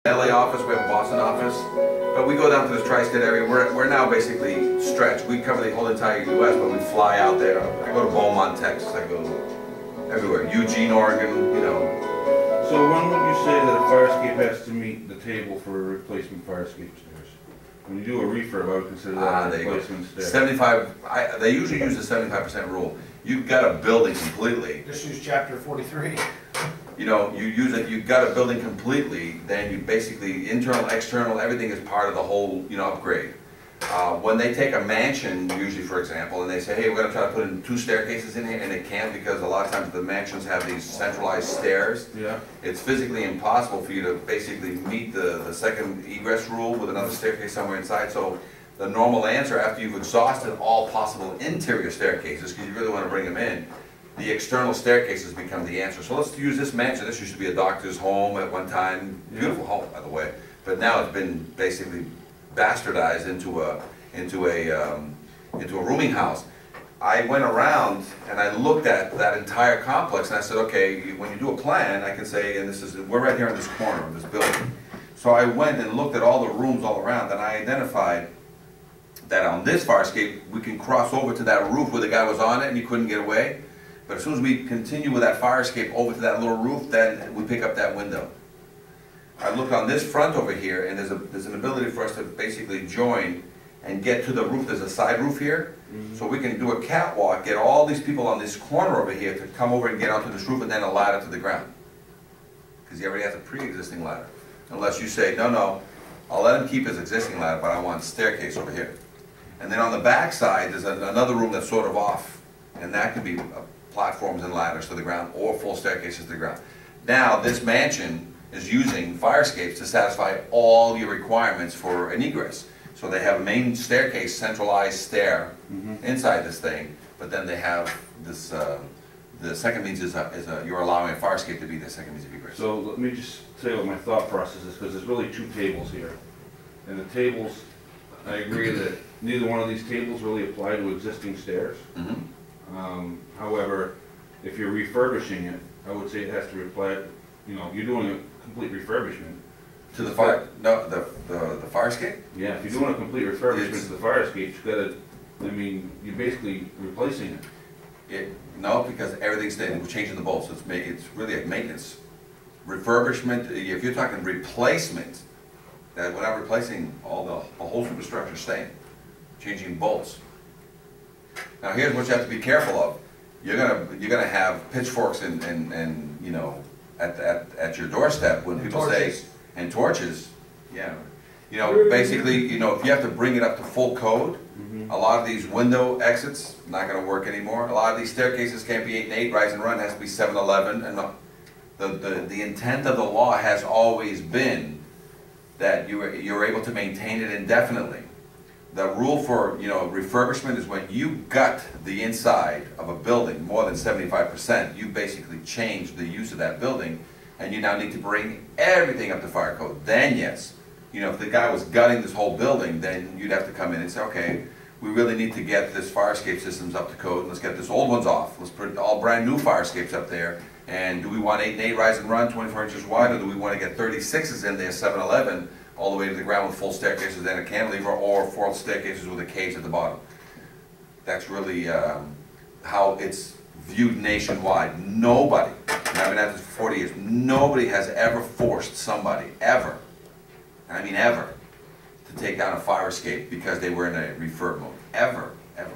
LA office, we have a Boston office, but we go down to this tri-state area. We're now basically stretched. We cover the whole entire U.S., but we fly out there. I go to Beaumont, Texas. I go everywhere. Eugene, Oregon, you know. So when would you say that a fire escape has to meet the table for a replacement fire escape stairs? When you do a refurb, I would consider that a replacement stair. 75. They usually use the 75% rule. You've got a building completely. Just use chapter 43. You know, you use it, you've got a building completely, then you basically, internal, external, everything is part of the whole, you know, upgrade. When they take a mansion, usually for example, and they say, hey, we're going to try to put in 2 staircases in here, and they can't because a lot of times the mansions have these centralized stairs. Yeah. It's physically impossible for you to basically meet the second egress rule with another staircase somewhere inside. So the normal answer, after you've exhausted all possible interior staircases, because you really want to bring them in, the external staircases become the answer. So let's use this mansion. This used to be a doctor's home at one time. Beautiful home, by the way. But now it's been basically bastardized into a rooming house. I went around and I looked at that entire complex and I said, okay, when you do a plan, I can say, and this is, we're right here in this corner of this building. So I went and looked at all the rooms all around, and I identified that on this fire escape, we can cross over to that roof where the guy was on it and he couldn't get away. But as soon as we continue with that fire escape over to that little roof, then we pick up that window. I looked on this front over here, and there's an ability for us to basically join and get to the roof. There's a side roof here, so we can do a catwalk, get all these people on this corner over here to come over and get onto this roof, and then a ladder to the ground. Because he already has a pre-existing ladder. Unless you say, no, no, I'll let him keep his existing ladder, but I want a staircase over here. And then on the back side, there's another room that's sort of off, and that could be platforms and ladders to the ground, or full staircases to the ground. Now, this mansion is using fire escapes to satisfy all your requirements for an egress. So they have a main staircase, centralized stair inside this thing, but then they have this, the second means is you're allowing a fire escape to be the second means of egress. So let me just tell you what my thought process is, because there's really 2 tables here. And the tables, I agree that neither one of these tables really apply to existing stairs. However, if you're refurbishing it, I would say it has to apply, you know, you're doing a complete refurbishment. To the fire, no, the fire escape? Yeah, if you're doing a complete refurbishment to the fire escape, you've got to, I mean, you're basically replacing it. No, because everything's staying, we're changing the bolts, it's really a maintenance. Refurbishment, if you're talking replacement, that we're not replacing all the whole superstructure staying, changing bolts. Now here's what you have to be careful of. You're gonna have pitchforks and you know, at your doorstep when people say, and torches, yeah. You know, basically, you know, if you have to bring it up to full code, a lot of these window exits not going to work anymore. A lot of these staircases can't be 8 and 8, rise and run, it has to be 7, 11, and the intent of the law has always been that you're able to maintain it indefinitely. The rule for, you know, refurbishment is when you gut the inside of a building more than 75%, you basically change the use of that building, and you now need to bring everything up to fire code. Then yes, you know, if the guy was gutting this whole building, then you'd have to come in and say, okay, we really need to get this fire escape systems up to code. Let's get this old ones off. Let's put all brand new fire escapes up there. And do we want 8 and 8 rise and run, 24 inches wide, or do we want to get 36s in there, 7, 11, all the way to the ground with full staircases and a cantilever, or 4 staircases with a cage at the bottom? That's really how it's viewed nationwide. Nobody, and I've been at this for 40 years, nobody has ever forced somebody, ever, and I mean ever, to take down a fire escape because they were in a refurb mode. Ever, ever.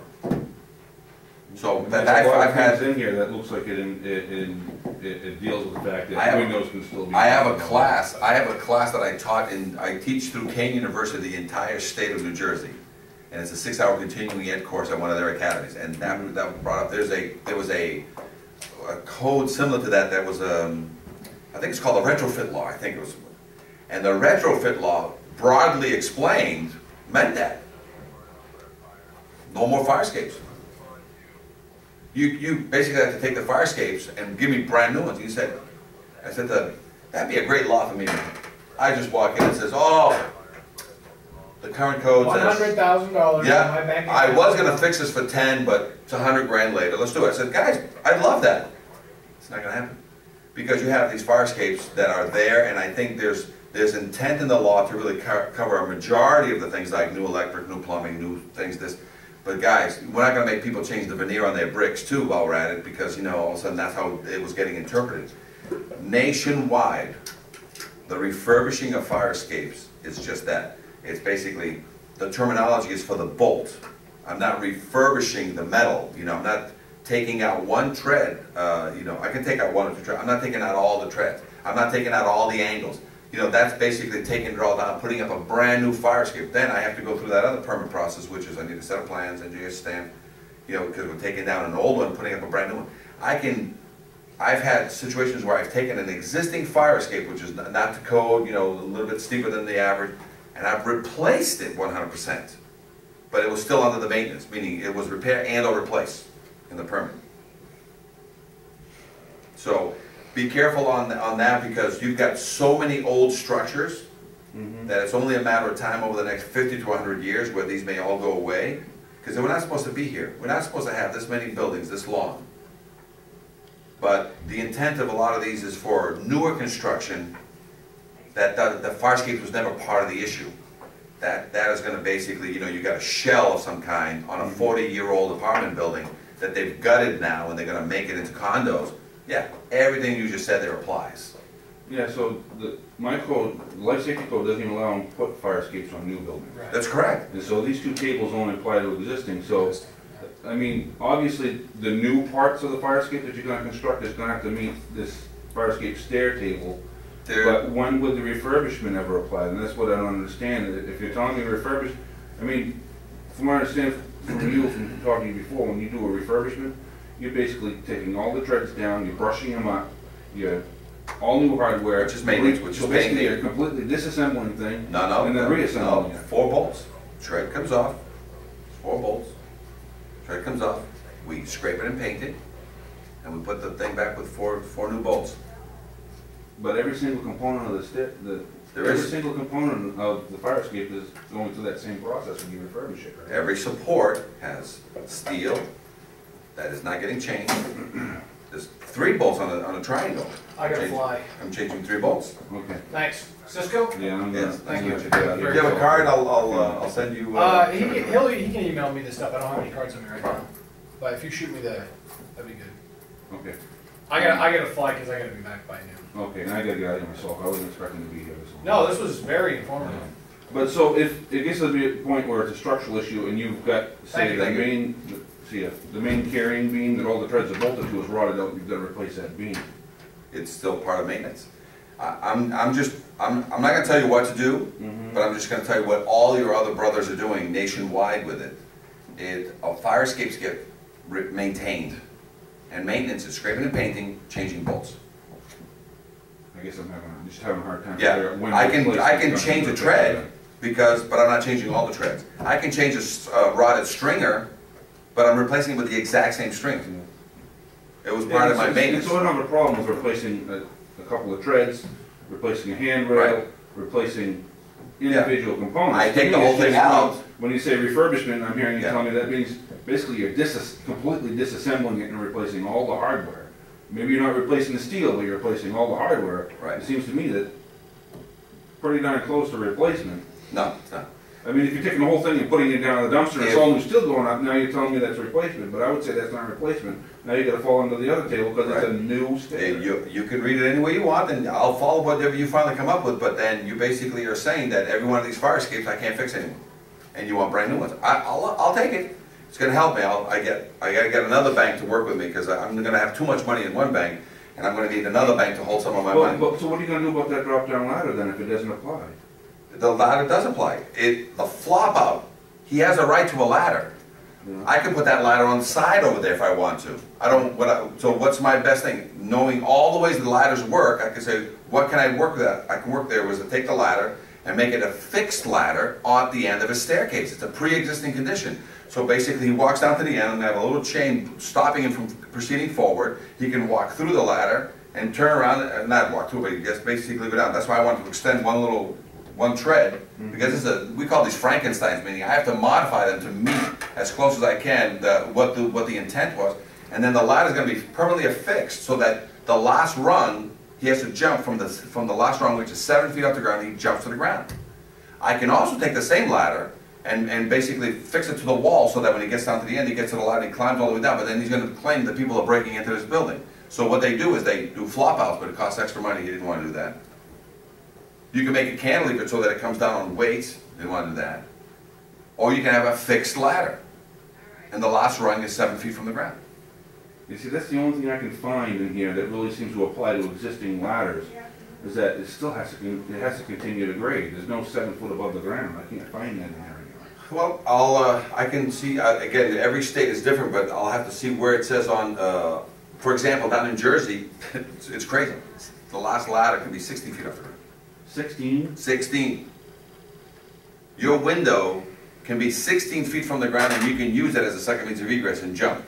So that I've had in here that looks like it deals with the fact that windows can still be. I have a class that I taught in. I teach through Kane University, the entire state of New Jersey, and it's a 6-hour continuing ed course at one of their academies. And that brought up there was a code similar to that. That was I think it's called the retrofit law. I think it was, and the retrofit law broadly explained meant that no more fire escapes. You basically have to take the fire escapes and give me brand new ones. You said, I said, that'd be a great law for me. I just walk in and says, oh, the current code says $100,000 yeah, in my bank account. I was going to fix this for 10, but it's 100 grand later. Let's do it. I said, guys, I'd love that. It's not going to happen because you have these fire escapes that are there, and I think there's There's intent in the law to really cover a majority of the things like new electric, new plumbing, new things, this. But guys, we're not gonna make people change the veneer on their bricks too while we're at it, because, you know, all of a sudden that's how it was getting interpreted. Nationwide, the refurbishing of fire escapes is just that. It's basically, the terminology is for the bolt. I'm not refurbishing the metal, you know, I'm not taking out one tread, you know, I can take out one or two treads. I'm not taking out all the treads. I'm not taking out all the angles. You know, that's basically taking it all down, putting up a brand new fire escape. Then I have to go through that other permit process, which is I need a set of plans, engineer's stamp, you know, because we're taking down an old one, putting up a brand new one. I've had situations where I've taken an existing fire escape, which is not to code, you know, a little bit steeper than the average, and I've replaced it 100%. But it was still under the maintenance, meaning it was repair and or replace in the permit. So be careful on that, because you've got so many old structures that it's only a matter of time over the next 50 to 100 years where these may all go away, because we're not supposed to be here. We're not supposed to have this many buildings this long. But the intent of a lot of these is for newer construction, that the fire escape was never part of the issue. That is going to basically, you know, you got a shell of some kind on a 40-year-old apartment building that they've gutted now and they're going to make it into condos. Yeah, everything you just said there applies. Yeah, so my code, the life safety code doesn't even allow them to put fire escapes on new buildings. Right. That's correct. And so these two tables only apply to existing, so, I mean, obviously, the new parts of the fire escape that you're gonna construct is gonna have to meet this fire escape stair table. But when would the refurbishment ever apply? And that's what I don't understand. If you're telling me refurbish, I mean, from what I understand from you, from talking to you before, when you do a refurbishment, you're basically taking all the treads down, you're brushing them up, you're all new hardware. Which is maintenance, which so is basically painting. you're completely disassembling thing. No, and then reassembling no, it. 4 bolts. Tread comes off, 4 bolts. Tread comes off, we scrape it and paint it, and we put the thing back with four new bolts. But every single component of every single component of the fire escape is going through that same process when you refurbish it, right? Every support has steel that is not getting changed. There's 3 bolts on a triangle. I gotta fly. I'm changing 3 bolts. Okay. Thanks. Cisco? Yeah, I'm Yes, gonna, thank you. check it out. If you have a card, I'll send you. He can email me the stuff. I don't have any cards on me right now. But if you shoot me that'd be good. Okay. I gotta fly because I gotta be back by noon. Okay, and I gotta get out of here myself. I wasn't expecting to be here this long. No, this was very informative. But so if it gets to be a point where it's a structural issue and you've got, say, Thank you. the main carrying beam that all the treads are bolted to is rotted out, you've got to replace that beam. It's still part of maintenance. I'm not gonna tell you what to do, but I'm just gonna tell you what all your other brothers are doing nationwide with it. Fire escapes get maintained, and maintenance is scraping and painting, changing bolts. I guess I'm just having a hard time. Yeah, figuring out when I to replace can it. change a tread, but I'm not changing all the treads. I can change a rotted stringer, but I'm replacing it with the exact same string. It was part of my maintenance. So I don't have a problem with replacing a couple of treads, replacing a handrail, Right. replacing individual components. I take the To me, whole it's thing just out. When you say refurbishment, I'm hearing you Yeah. tell me that means basically you're completely disassembling it and replacing all the hardware. Maybe you're not replacing the steel, but you're replacing all the hardware. Right. It seems to me that pretty darn close to replacement. No, it's not. I mean, if you're taking the whole thing and putting it down in the dumpster, it's all new steel going up, now you're telling me that's replacement, but I would say that's not replacement. Now you gotta fall under the other table because it's a Right. new standard. You can read it any way you want, and I'll follow whatever you finally come up with, but then you basically are saying that every one of these fire escapes I can't fix anymore, and you want brand new ones. I'll take it. It's gonna help me. I gotta get another bank to work with me, because I'm gonna have too much money in one bank, and I'm gonna need another bank to hold some of my money. So what are you gonna do about that drop-down ladder then if it doesn't apply? The ladder does apply. The flop out, he has a right to a ladder. Yeah. I can put that ladder on the side over there if I want to. So what's my best thing? Knowing all the ways the ladders work, I can say, what can I work with that? I can work there was to take the ladder and make it a fixed ladder at the end of a staircase. It's a pre-existing condition. So basically he walks down to the end and I have a little chain stopping him from proceeding forward. He can walk through the ladder and turn around, and not walk through, but he just basically go down. That's why I want to extend one tread, because we call these Frankensteins, meaning I have to modify them to meet as close as I can what the intent was, and then the ladder is going to be permanently affixed so that the last rung he has to jump from the last rung, which is 7 feet off the ground, he jumps to the ground. I can also take the same ladder and basically fix it to the wall so that when he gets down to the end, he gets to the ladder and he climbs all the way down, but then he's going to claim that people are breaking into this building. So what they do is they do flop outs, but it costs extra money, he didn't want to do that. You can make a cantilever so that it comes down on weights, didn't want to do that. Or you can have a fixed ladder, and the last rung is 7 feet from the ground. You see, that's the only thing I can find in here that really seems to apply to existing ladders, is that it still has to continue to grade. There's no 7 foot above the ground. I can't find that in there anywhere. Well, I can see, again, every state is different, but I'll have to see where it says on, for example, down in Jersey, it's crazy. The last ladder can be 60 feet off the ground. 16? 16. Your window can be 16 feet from the ground and you can use it as a second means of egress and jump.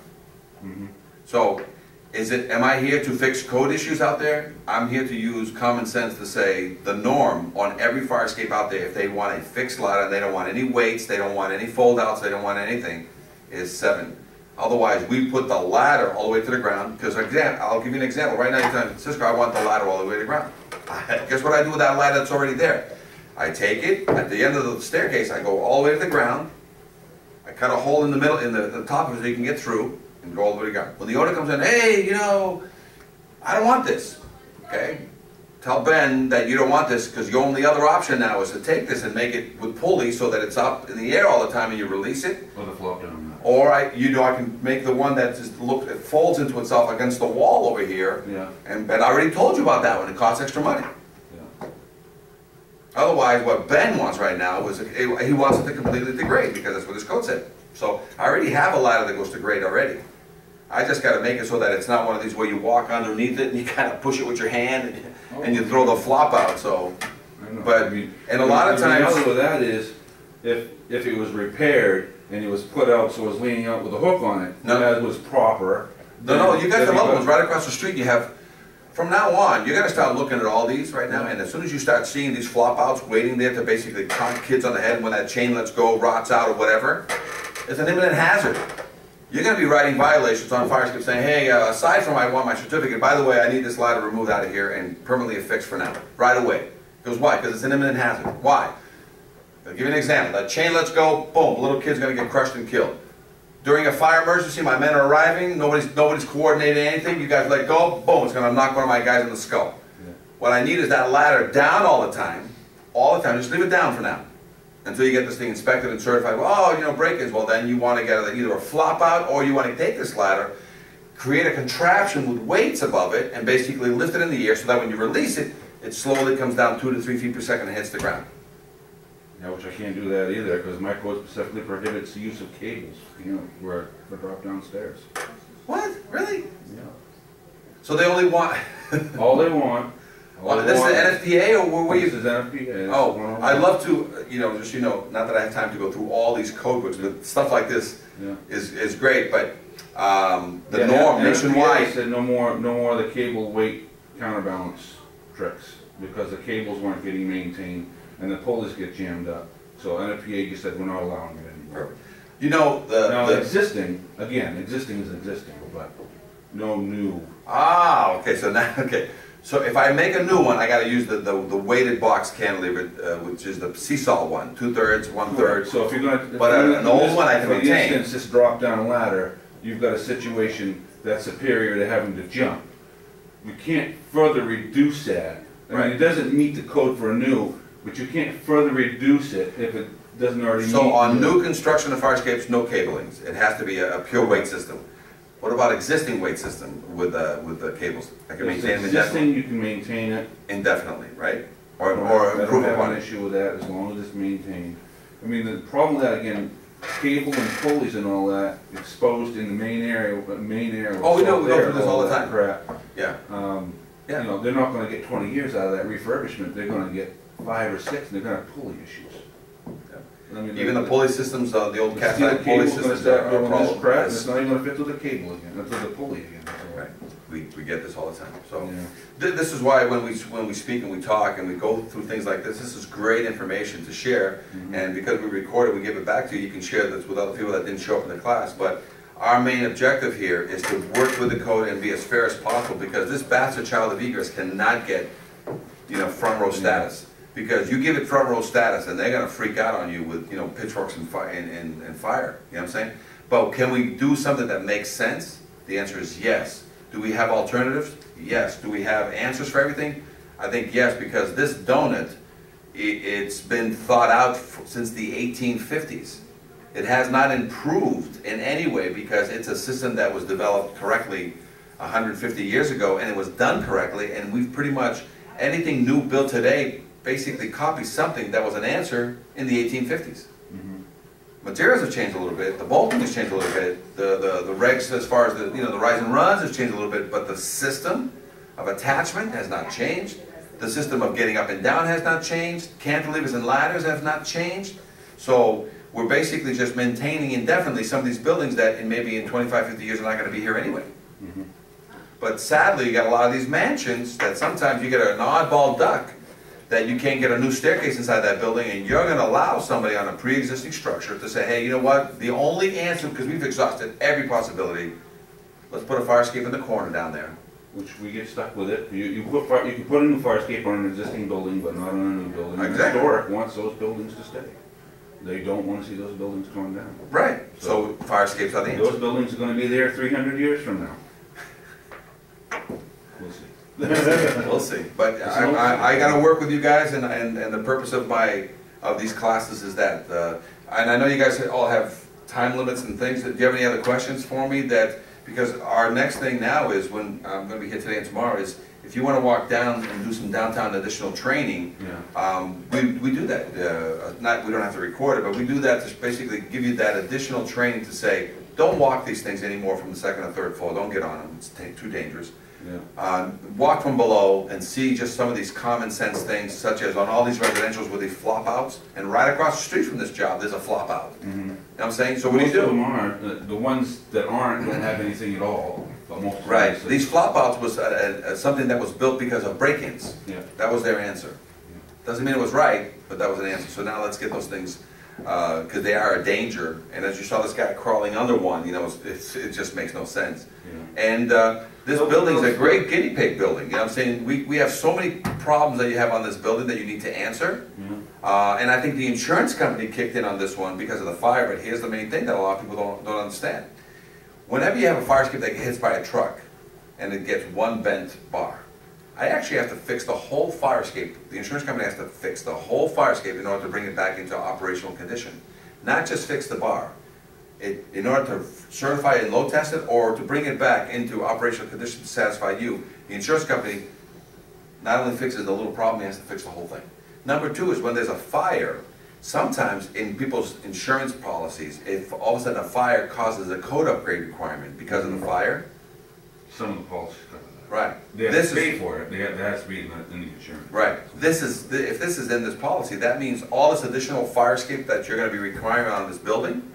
Mm-hmm. So, am I here to fix code issues out there? I'm here to use common sense to say the norm on every fire escape out there, if they want a fixed ladder, they don't want any weights, they don't want any fold outs, they don't want anything, is 7. Otherwise, we put the ladder all the way to the ground, because I'll give you an example. Right now you're telling Cisco, I want the ladder all the way to the ground. Guess what I do with that ladder that's already there? I take it, at the end of the staircase, I go all the way to the ground, I cut a hole in the middle, in the top of it so you can get through, and go all the way to the ground. When the owner comes in, hey, you know, I don't want this, okay? Tell Ben that you don't want this, because your only other option now is to take this and make it with pulleys so that it's up in the air all the time and you release it. Or the flop down. Or I can make the one that just it folds into itself against the wall over here. Yeah. And Ben already told you about that one. It costs extra money. Yeah. Otherwise, what Ben wants right now is he wants it to completely degrade because that's what his code said. So I already have a ladder that goes to grade already. I just got to make it so that it's not one of these where you walk underneath it and you kind of push it with your hand and you throw the flop out. So, but and a lot of times, the other with that is if it was repaired and it was put out so it was leaning out with a hook on it, that was proper. No, you got some other ones right across the street. You have, from now on, you're going to start looking at all these right now, and as soon as you start seeing these flop outs waiting there to basically conk kids on the head when that chain lets go, rots out or whatever, it's an imminent hazard. You're going to be writing violations on fire escape saying, hey, aside from I want my certificate, by the way, I need this ladder removed out of here and permanently affixed for now, right away. Because why? Because it's an imminent hazard. Why? I'll give you an example. That chain lets go, boom, a little kid's going to get crushed and killed. During a fire emergency, my men are arriving, nobody's coordinating anything, you guys let go, boom, it's going to knock one of my guys in the skull. Yeah. What I need is that ladder down all the time, just leave it down for now. Until you get this thing inspected and certified. Well, oh, you know, break-ins, well then you want to get either a flop out or you want to take this ladder, create a contraption with weights above it, and basically lift it in the air so that when you release it, it slowly comes down 2 to 3 feet per second and hits the ground. Yeah, which I can't do that either, because my code specifically prohibits the use of cables, you know, for drop downstairs. What? Really? Yeah. So they only want... all they want. This is the NFPA, or were you... This is NFPA. Oh, I'd love to, just not that I have time to go through all these code books, but stuff like this is great, but the norm nationwide... NFPA said no more of the cable weight counterbalance tricks, because the cables weren't getting maintained and the pulleys get jammed up. So NFPA just said we're not allowing it anymore. Perfect. Existing is existing, but no new. Ah, okay, so if I make a new one, I got to use the weighted box cantilever, which is the seesaw one, 2/3, 1/3. So if you're going to, but an old one I can maintain. For instance, this drop down ladder, you've got a situation that's superior to having to jump. You can't further reduce that. I mean, it doesn't meet the code for a new, but you can't further reduce it if it doesn't already meet. So on new construction of fire escapes, no cablings. It has to be a pure weight system. What about existing weight system with the cables? I can maintain them indefinitely. You can maintain it indefinitely, right? Or improve upon it. I don't have an issue with that as long as it's maintained. I mean, the problem with that, again, cable and pulleys and all that exposed in the main area. Oh, we know, we go through this all the time. Crap. Yeah. You know, they're not going to get 20 years out of that refurbishment. They're going to get 5 or 6, and they're going to have pulley issues. I mean, even the pulley systems, the old cast iron pulley systems are a problem. Crap, it's not even going to fit with the cable again, with the pulley again. So. Right. We get this all the time. So this is why when we speak and we talk and we go through things like this is great information to share. And because we record it, we give it back to you. You can share this with other people that didn't show up in the class. But our main objective here is to work with the code and be as fair as possible, because this bastard child of egress cannot get, you know, front row status. Because you give it front row status and they're gonna freak out on you with, you know, pitchforks and fire, and fire, you know what I'm saying? But can we do something that makes sense? The answer is yes. Do we have alternatives? Yes. Do we have answers for everything? I think yes, because this donut, it's been thought out since the 1850s. It has not improved in any way because it's a system that was developed correctly 150 years ago, and it was done correctly, and we've pretty much, anything new built today basically copies something that was an answer in the 1850s. Materials have changed a little bit, the bolting has changed a little bit, the regs as far as the, you know, the rise and runs has changed a little bit, but the system of attachment has not changed. The system of getting up and down has not changed. Cantilevers and ladders have not changed. So we're basically just maintaining indefinitely some of these buildings that maybe in 25, 50 years are not going to be here anyway. But sadly, you got a lot of these mansions that sometimes you get an oddball duck that you can't get a new staircase inside that building, and you're going to allow somebody on a pre-existing structure to say, hey, you know what, the only answer, because we've exhausted every possibility, let's put a fire escape in the corner down there. Which we get stuck with it. You can put a new fire escape on an existing building, but not on a new building. Exactly. Historic wants those buildings to stay. They don't want to see those buildings torn down. Right. So fire escapes are the answer. Those buildings are going to be there 300 years from now. We'll see. We'll see. But I got to work with you guys, and the purpose of these classes is that, and I know you guys all have time limits and things. Do you have any other questions for me? Because our next thing now is, when I'm going to be here today and tomorrow, is if you want to walk down and do some downtown additional training, we do that. We don't have to record it, but we do that to basically give you that additional training to say, don't walk these things anymore from the second or third floor. Don't get on them. It's too dangerous. Walk from below and see just some of these common sense things, such as on all these residentials with these flop outs, and right across the street from this job there's a flop out. You know what I'm saying? So what do you do? Most of them aren't. The ones that aren't don't have anything at all. But most of right. These flop outs was something that was built because of break-ins. That was their answer. Doesn't mean it was right, but that was an answer. So now let's get those things, because they are a danger. And as you saw this guy crawling under one, you know, it just makes no sense. And this building's a great guinea pig building. You know what I'm saying? We have so many problems that you have on this building that you need to answer. And I think the insurance company kicked in on this one because of the fire, but here's the main thing that a lot of people don't understand. Whenever you have a fire escape that gets hit by a truck and it gets one bent bar, I actually have to fix the whole fire escape. The insurance company has to fix the whole fire escape in order to bring it back into operational condition. Not just fix the bar. In order to certify and load test it, or to bring it back into operational condition to satisfy you, the insurance company not only fixes the little problem, he has to fix the whole thing. Number two is when there's a fire, sometimes in people's insurance policies, if all of a sudden a fire causes a code upgrade requirement because of the fire. Some of the policies cover that. Right. They have to pay for it. That has to be in the insurance. Right. If this is in this policy, that means all this additional fire escape that you're going to be requiring on this building,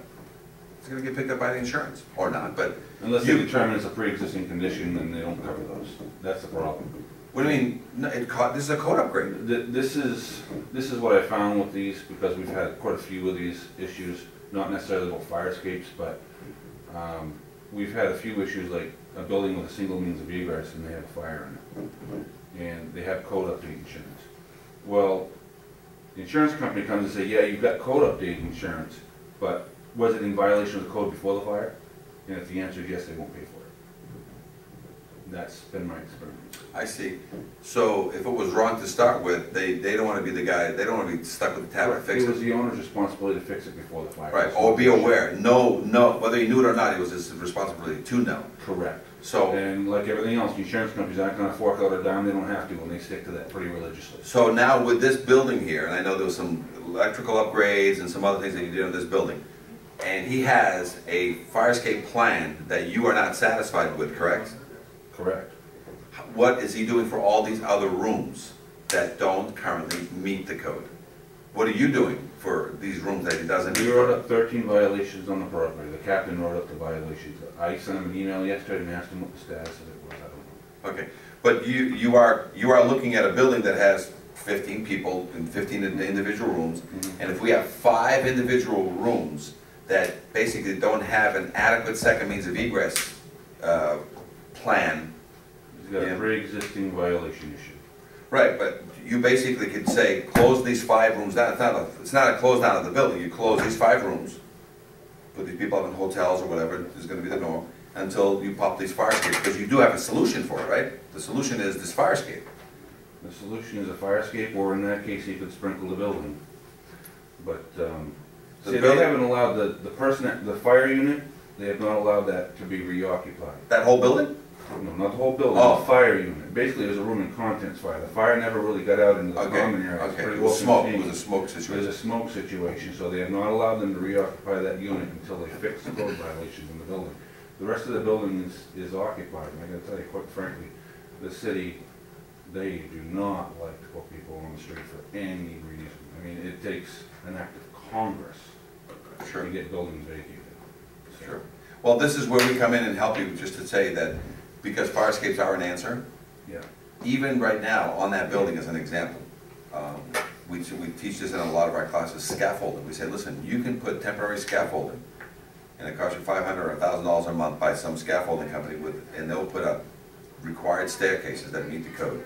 it's going to get picked up by the insurance, or not, but... Unless you determine it's a pre-existing condition, then they don't cover those. That's the problem. What do you mean? No, this is a code upgrade. This is what I found with these, because we've had quite a few of these issues, not necessarily about fire escapes, but we've had a few issues like a building with a single means of egress and they have a fire in it. And they have code update insurance. Well, the insurance company comes and say, yeah, you've got code update insurance, but was it in violation of the code before the fire? And if the answer is yes, they won't pay for it. That's been my experience. I see. So if it was wrong to start with, they don't want to be the guy, they don't want to be stuck with the tab to fix it. It was the owner's responsibility to fix it before the fire. Right, or be aware. No, whether he knew it or not, it was his responsibility to know. Correct. So, and like everything else, the insurance companies aren't going to fork out a dime, they don't have to, and they stick to that pretty religiously. So now with this building here, and I know there was some electrical upgrades and some other things that you did on this building, and he has a fire escape plan that you are not satisfied with, correct? Correct. What is he doing for all these other rooms that don't currently meet the code? What are you doing for these rooms that he doesn't meet? We wrote up 13 violations on the property. The captain wrote up the violations. I sent him an email yesterday and asked him what the status of it was. I don't know. Okay, but you are looking at a building that has 15 people in 15 individual rooms, and if we have 5 individual rooms that basically don't have an adequate second means of egress plan. He's got a pre-existing violation issue. Right, but you basically could say, close these 5 rooms down. It's not a close down of the building. You close these 5 rooms, put these people up in hotels or whatever is going to be the norm, until you pop these fire escapes, because you do have a solution for it, right? The solution is this fire escape. The solution is a fire escape, or in that case, you could sprinkle the building. But, see, they haven't allowed the fire unit, they have not allowed that to be reoccupied. That whole building? No, not the whole building, Oh. the fire unit. Basically, it was a room and contents fire. The fire never really got out into the common area. It's Okay, pretty it was well smoke, it contained. was a smoke It was situation. a smoke situation, so they have not allowed them to reoccupy that unit until they fix the code violations in the building. The rest of the building is occupied, and I gotta tell you, quite frankly, the city, they do not like to put people on the street for any reason. I mean, it takes an act of Congress Sure. to get buildings vacated. So, Sure. Well, this is where we come in and help you, just to say that, because fire escapes are an answer, yeah. even right now, on that building as an example, we teach this in a lot of our classes, scaffolding. We say, listen, you can put temporary scaffolding, and it costs you $500 or $1,000 a month by some scaffolding company, and they'll put up required staircases that meet the code,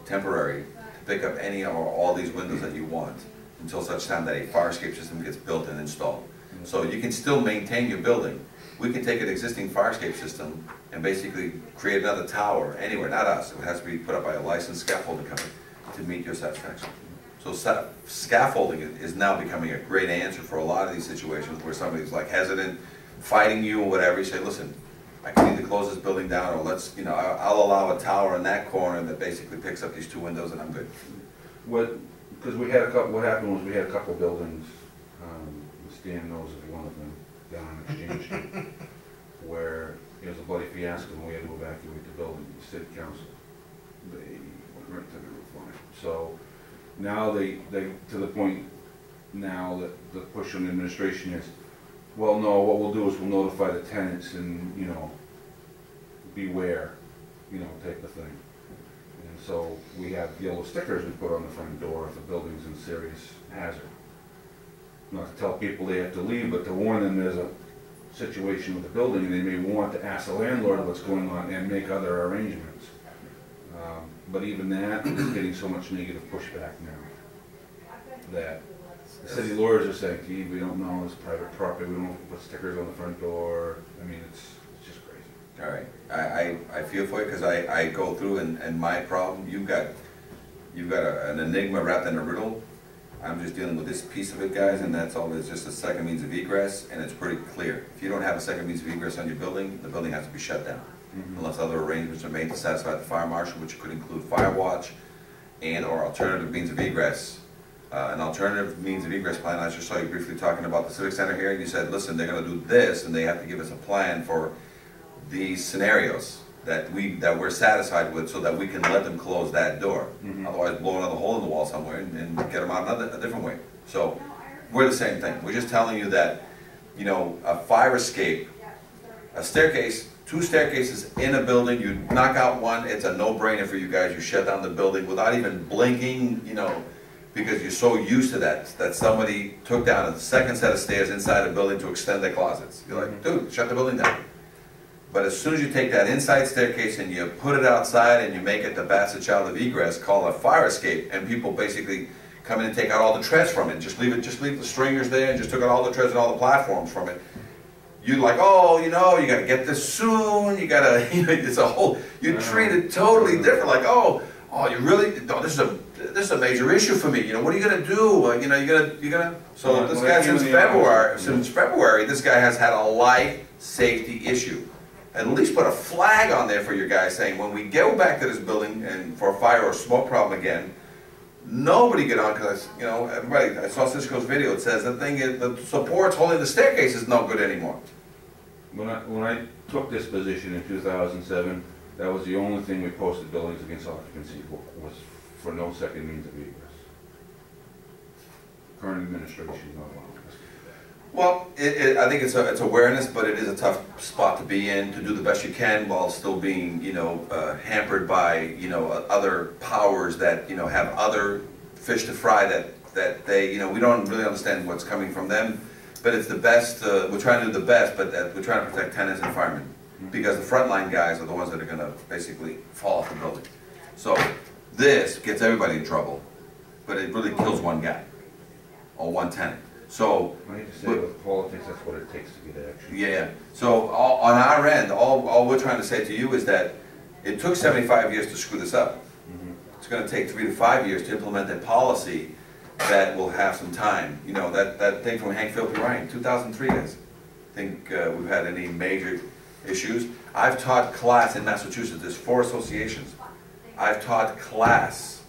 temporary, to pick up any or all these windows that you want, until such time that a fire escape system gets built and installed. So you can still maintain your building. We can take an existing fire escape system and basically create another tower anywhere, not us. It has to be put up by a licensed scaffolding company to meet your satisfaction. So scaffolding is now becoming a great answer for a lot of these situations where somebody's like hesitant, fighting you or whatever. You say, listen, I can either close this building down, or let's, I'll allow a tower in that corner that basically picks up these 2 windows and I'm good. Because we had a couple, what happened was we had a couple buildings, Stan knows of one of them, down on Exchange Street, where it was a bloody fiasco and we had to evacuate the building. The city council, they went right to the roof on it. So now they to the point now that the push on the administration is, well, no, what we'll do is we'll notify the tenants and, beware, type of thing. And so we have yellow stickers we put on the front door if the building's in serious hazard. Not to tell people they have to leave, but to warn them there's a situation with the building, and they may want to ask the landlord what's going on and make other arrangements. But even that is getting so much negative pushback now that the city lawyers are saying, gee, we don't know, it's private property, we don't put stickers on the front door. I mean, it's just crazy. All right, I feel for you, because I go through and my problem, you've got an enigma wrapped in a riddle. I'm just dealing with this piece of it, guys, and that's all. It's just a second means of egress, and it's pretty clear. If you don't have a second means of egress on your building, the building has to be shut down, unless other arrangements are made to satisfy the fire marshal, which could include fire watch and/or alternative means of egress. An alternative means of egress plan, I just saw you briefly talking about the Civic Center here, and you said, listen, they're going to do this, and they have to give us a plan for these scenarios that we're satisfied with, so that we can let them close that door. Otherwise, blow another hole in the wall somewhere and get them out a different way. So we're the same thing. We're just telling you that, a fire escape, a staircase, 2 staircases in a building, you knock out one, it's a no-brainer for you guys. You shut down the building without even blinking, because you're so used to that somebody took down a second set of stairs inside a building to extend their closets. You're like, dude, shut the building down. But as soon as you take that inside staircase and you put it outside and you make it the bastard child of egress, call a fire escape, and people basically come in and take out all the treads from it, just leave the stringers there and just took out all the treads and all the platforms from it. You're like, oh, you gotta get this soon, you gotta, it's a whole, you treat it totally different, like, oh, you really, no, this is a major issue for me, what are you gonna do, you're gonna, so this guy since February, this guy has had a life safety issue. At least put a flag on there for your guys saying, when we go back to this building and for a fire or smoke problem again, nobody get on, because, everybody, I saw Cisco's video, it says the thing is, the supports holding the staircase is no good anymore. When I took this position in 2007, that was the only thing we posted buildings against occupancy for, was for no second means of egress. Current administration is not allowing us. Well, I think it's awareness, but it is a tough spot to be in, to do the best you can while still being, hampered by, other powers that, have other fish to fry that they, we don't really understand what's coming from them. but it's the best, we're trying to do the best, but we're trying to protect tenants and firemen. Because the frontline guys are the ones that are gonna basically fall off the building. So this gets everybody in trouble, but it really kills one guy, or one tenant. So, I hate to say with politics, that's what it takes to get action. yeah, so on our end, all we're trying to say to you is that it took 75 years to screw this up. It's gonna take 3 to 5 years to implement a policy that will have some time. You know, that thing from Hank Philby Ryan, 2003 is. I think we've had any major issues. I've taught class in Massachusetts, there's 4 associations. I've taught class,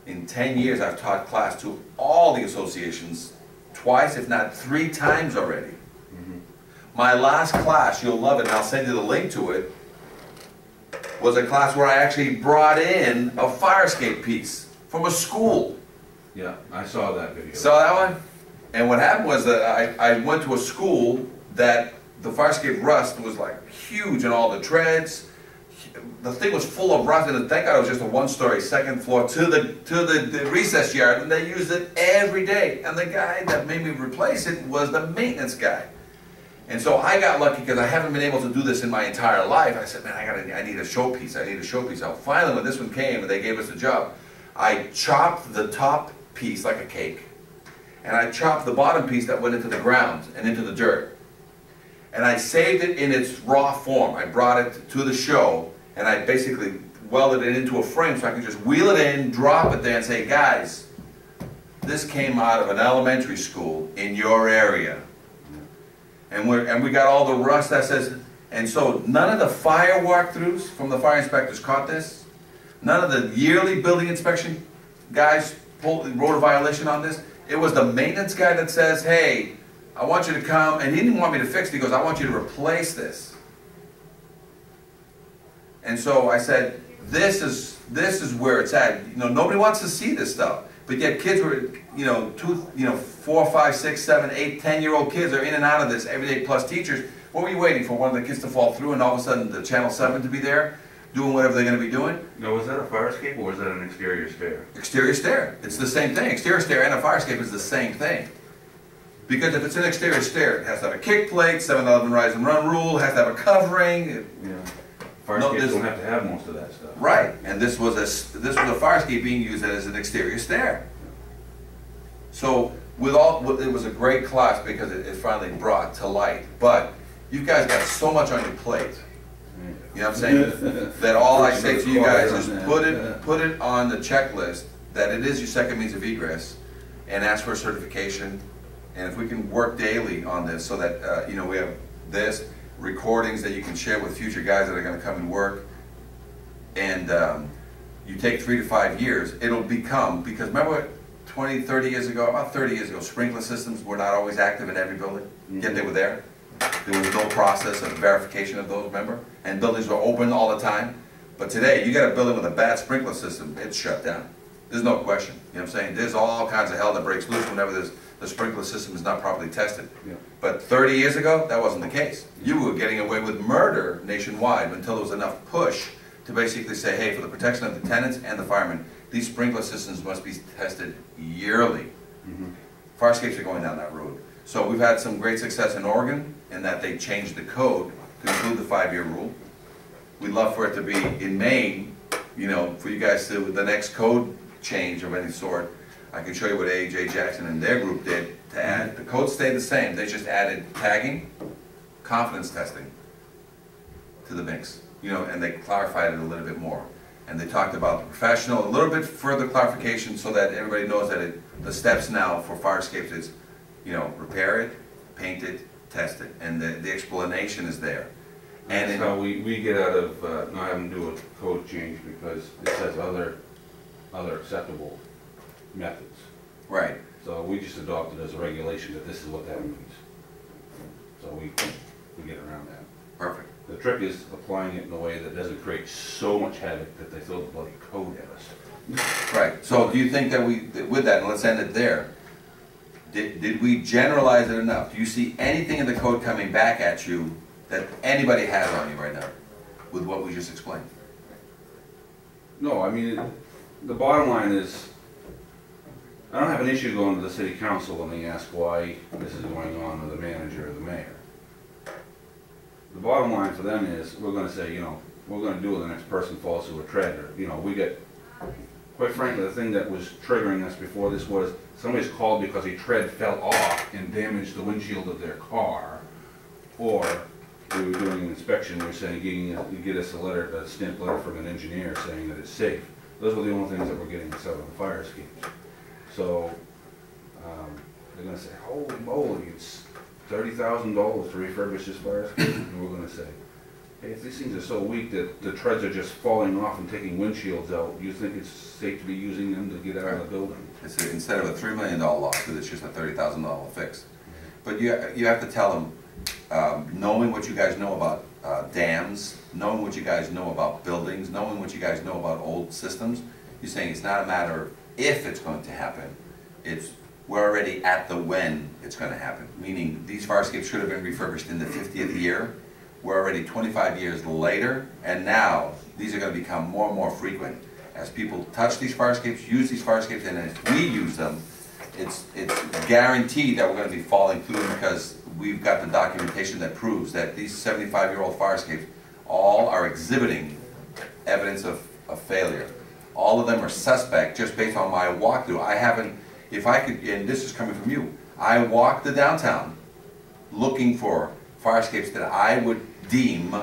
in 10 years I've taught class to all the associations twice, if not 3 times already. My last class, you'll love it, and I'll send you the link to it, was a class where I actually brought in a fire escape piece from a school. Yeah, I saw that video. Saw that one? And what happened was that I went to a school that the fire escape rust was like huge in all the treads. The thing was full of rust, and thank God it was just a 1-story, 2nd floor to the recess yard, and they used it every day. And the guy that made me replace it was the maintenance guy. And so I got lucky because I haven't been able to do this in my entire life. I said, man, I need a showpiece. I need a showpiece. So finally, when this one came and they gave us the job, I chopped the top piece like a cake, and I chopped the bottom piece that went into the ground and into the dirt. And I saved it in its raw form. I brought it to the show, and I basically welded it into a frame so I could just wheel it in, drop it there, and say, guys, this came out of an elementary school in your area. And we got all the rust that says, and so none of the fire walkthroughs from the fire inspectors caught this. None of the yearly building inspection guys wrote a violation on this. It was the maintenance guy that says, hey, I want you to come, and he didn't want me to fix it, he goes, I want you to replace this. And so I said, this is where it's at. You know, nobody wants to see this stuff. But yet kids were, 4, 5, 6, 7, 8, 10-year-old kids are in and out of this every day, plus teachers. What were you waiting for? One of the kids to fall through and all of a sudden the Channel 7 to be there, doing whatever they're going to be doing? No, was that a fire escape or was that an exterior stair? Exterior stair. It's the same thing. Exterior stair and a fire escape is the same thing. Because if it's an exterior stair, it has to have a kick plate, 7-11 rise and run rule, it has to have a covering. Yeah. Fire escapes don't have to have most of that stuff. Right, and this was a fire escape being used as an exterior stair. So it was a great class because it finally brought to light. But you guys got so much on your plate. You know what I'm saying? That all I say to you guys is put it on the checklist that it is your second means of egress, and ask for a certification. And if we can work daily on this, so that we have this recordings that you can share with future guys that are going to come and work, and you take 3 to 5 years, it'll become, because remember 20, 30 years ago, about 30 years ago, sprinkler systems were not always active in every building, yet they were there. There was no process of verification of those, remember? And buildings were open all the time. But today, you got a building with a bad sprinkler system, it's shut down. There's no question. You know what I'm saying? There's all kinds of hell that breaks loose whenever the sprinkler system is not properly tested. Yeah. But 30 years ago, that wasn't the case. You were getting away with murder nationwide until there was enough push to basically say, hey, for the protection of the tenants and the firemen, these sprinkler systems must be tested yearly. Fire escapes are going down that road. So we've had some great success in Oregon in that they changed the code to include the 5-year rule. We'd love for it to be in Maine, for you guys to, the next code change of any sort. I can show you what A.J. Jackson and their group did to add. The code stayed the same. They just added tagging, confidence testing to the mix. And they clarified it a little bit more. And they talked about the professional, a little bit further clarification so that everybody knows that the steps now for fire escapes is, repair it, paint it, test it. And the explanation is there. And that's how we get out of not having to do a code change, because it says other acceptable methods. Right. So we just adopted as a regulation that this is what that means. So we get around that. Perfect. The trick is applying it in a way that doesn't create so much havoc that they throw the bloody code at us. Right. So do you think that with that, and let's end it there, did we generalize it enough? Do you see anything in the code coming back at you that anybody has on you right now with what we just explained? No, I mean, the bottom line is, I don't have an issue going to the city council and they ask why this is going on, or the manager or the mayor. The bottom line for them is, we're gonna say, you know, we're gonna do what the next person falls through a tread, or, you know, we get, quite frankly, the thing that was triggering us before this was, somebody's called because a tread fell off and damaged the windshield of their car, or we were doing an inspection, we were saying, you get us a letter, a stamped letter from an engineer saying that it's safe. Those were the only things that were getting us out of the fire escapes. So, they're gonna say, holy moly, it's $30,000 to refurbish this fire escape, and we're gonna say, hey, if these things are so weak that the treads are just falling off and taking windshields out, you think it's safe to be using them to get out of the building? It's instead of a $3 million lawsuit, it's just a $30,000 fix. But you have to tell them, knowing what you guys know about dams, knowing what you guys know about buildings, knowing what you guys know about old systems, you're saying it's not a matter of if it's going to happen, we're already at the when it's going to happen. Meaning these fire escapes should have been refurbished in the 50th year. We're already 25 years later, and now these are going to become more and more frequent as people touch these fire escapes, use these fire escapes, and if we use them, it's guaranteed that we're going to be falling through them, because we've got the documentation that proves that these 75-year-old fire escapes all are exhibiting evidence of failure. All of them are suspect just based on my walkthrough. I haven't, if I could, and this is coming from you, I walked the downtown looking for fire escapes that I would deem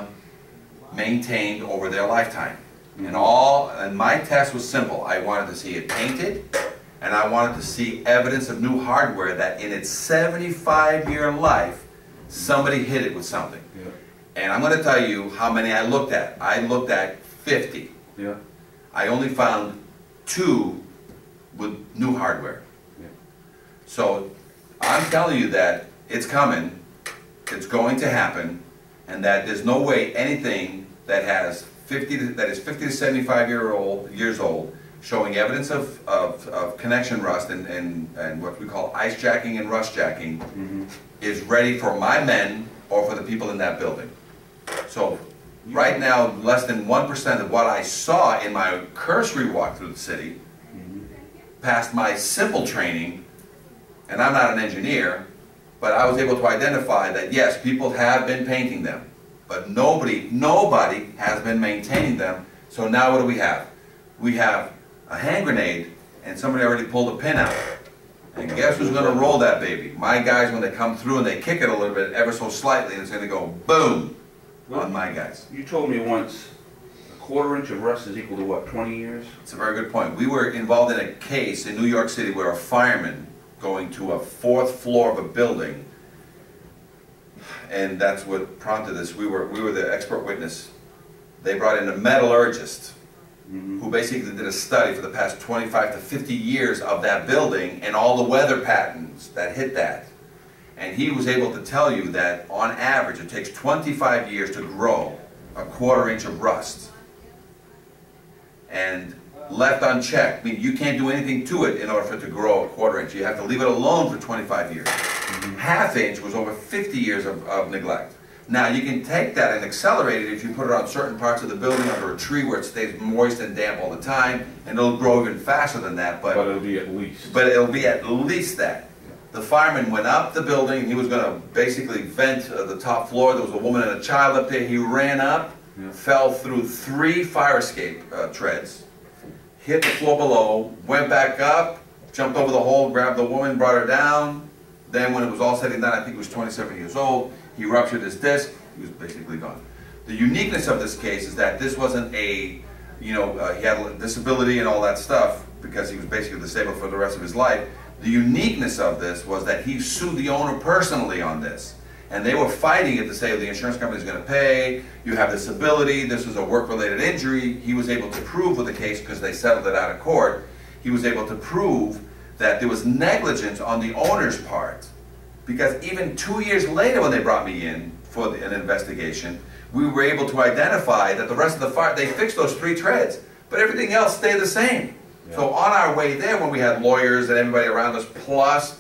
maintained over their lifetime. And my test was simple. I wanted to see it painted, and I wanted to see evidence of new hardware that in its 75-year life, somebody hit it with something. Yeah. And I'm going to tell you how many I looked at. I looked at 50. Yeah. I only found 2 with new hardware. Yeah. So I'm telling you that it's coming, it's going to happen, and that there's no way anything that is 50 to 75 years old, showing evidence of connection rust and what we call ice jacking and rust jacking, is ready for my men or for the people in that building. So right now, less than 1% of what I saw in my cursory walk through the city passed my simple training, and I'm not an engineer, but I was able to identify that yes, people have been painting them, but nobody has been maintaining them. So now what do we have? We have a hand grenade, and somebody already pulled a pin out. And guess who's going to roll that baby? My guys, when they come through and they kick it a little bit, ever so slightly, and it's going to go boom on my guys. You told me once, a 1/4 inch of rust is equal to what, 20 years? It's a very good point. We were involved in a case in New York City where a fireman going to a 4th floor of a building, and that's what prompted this. We were the expert witness. They brought in a metallurgist who basically did a study for the past 25 to 50 years of that building and all the weather patterns that hit that. And he was able to tell you that on average it takes 25 years to grow a 1/4 inch of rust. And left unchecked, I mean, you can't do anything to it in order for it to grow a 1/4 inch. You have to leave it alone for 25 years. 1/2 inch was over 50 years of neglect. Now you can take that and accelerate it if you put it on certain parts of the building under a tree where it stays moist and damp all the time, and it'll grow even faster than that. But it'll be at least. But it'll be at least that. The fireman went up the building, and he was going to basically vent the top floor. There was a woman and a child up there. He ran up, fell through 3 fire escape treads, hit the floor below, went back up, jumped over the hole, grabbed the woman, brought her down. Then when it was all said and done, I think he was 27 years old, he ruptured his disc, he was basically gone. The uniqueness of this case is that this wasn't a, he had a disability and all that stuff because he was basically disabled for the rest of his life. The uniqueness of this was that he sued the owner personally on this. And they were fighting it to say, the insurance company is going to pay, you have disability, this was a work-related injury. He was able to prove with the case, because they settled it out of court, he was able to prove that there was negligence on the owner's part. Because even 2 years later when they brought me in for an investigation, we were able to identify that the rest of the fire, they fixed those 3 treads, but everything else stayed the same. Yeah. So on our way there, when we had lawyers and everybody around us, plus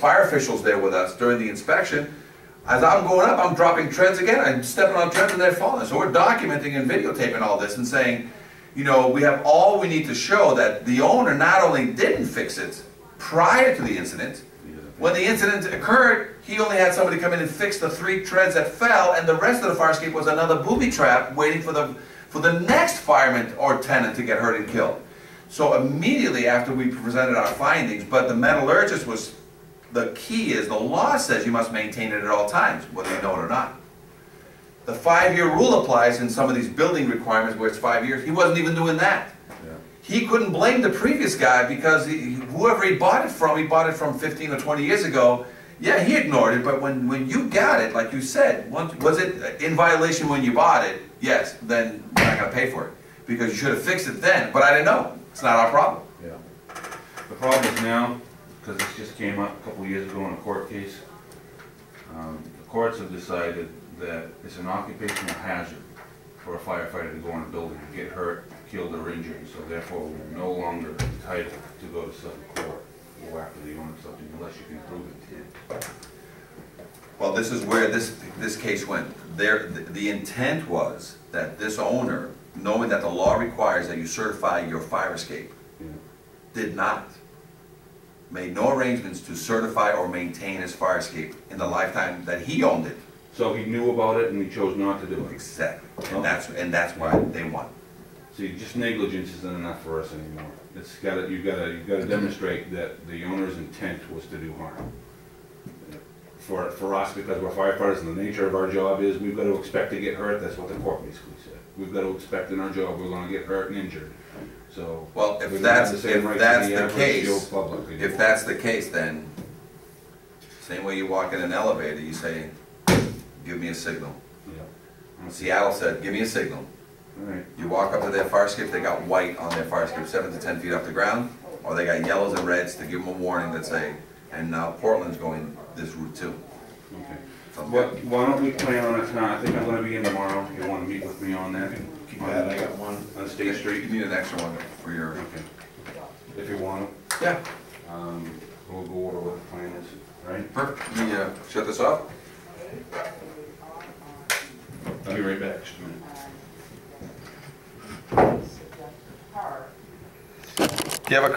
fire officials there with us during the inspection, as I'm going up, I'm dropping treads again. I'm stepping on treads and they're falling. So we're documenting and videotaping all this and saying, you know, all we need to show that the owner not only didn't fix it prior to the incident, when the incident occurred, he only had somebody come in and fix the 3 treads that fell, and the rest of the fire escape was another booby trap waiting for the next fireman or tenant to get hurt and killed. So immediately after we presented our findings, but the metallurgist was, the key is the law says you must maintain it at all times, whether you know it or not. The 5-year rule applies in some of these building requirements where it's 5 years. He wasn't even doing that. Yeah. He couldn't blame the previous guy because whoever he bought it from 15 or 20 years ago. Yeah, he ignored it, but when you got it, like you said, was it in violation when you bought it? Yes, then you're not going to pay for it because you should have fixed it then, but I didn't know. It's not our problem. Yeah. The problem is now, because this just came up a couple of years ago in a court case, the courts have decided that it's an occupational hazard for a firefighter to go in a building and get hurt, killed, or injured, so therefore we're no longer entitled to go to civil court or go after the owner of something unless you can prove it. Well, this is where this case went. The intent was that this owner, knowing that the law requires that you certify your fire escape, did not. Made no arrangements to certify or maintain his fire escape in the lifetime that he owned it. So he knew about it and he chose not to do it. Exactly. And that's why they won. See, just negligence isn't enough for us anymore. You've got to demonstrate that the owner's intent was to do harm. For us, because we're firefighters and the nature of our job is we've got to expect to get hurt. That's what the court basically said. We've got to expect in our job we're going to get hurt and injured. So, well, if that's the case, then same way you walk in an elevator, you say, "Give me a signal." Yeah. Seattle said, "Give me a signal." All right. You walk up to their fire escape, they got white on their fire escape, 7 to 10 feet off the ground, or they got yellows and reds to give them a warning that say, and now Portland's going this route too. Okay. Sounds Well, good? why don't we plan on it tonight? I think I'm going to be in tomorrow. If you want to meet with me on that. Keep that, I got one. On State Street. You need an extra one for your... Okay. If you want to. Yeah. We'll go over what the plan is, right? Perfect. Let me shut this off. I'll be right back. Just a minute. Do you have a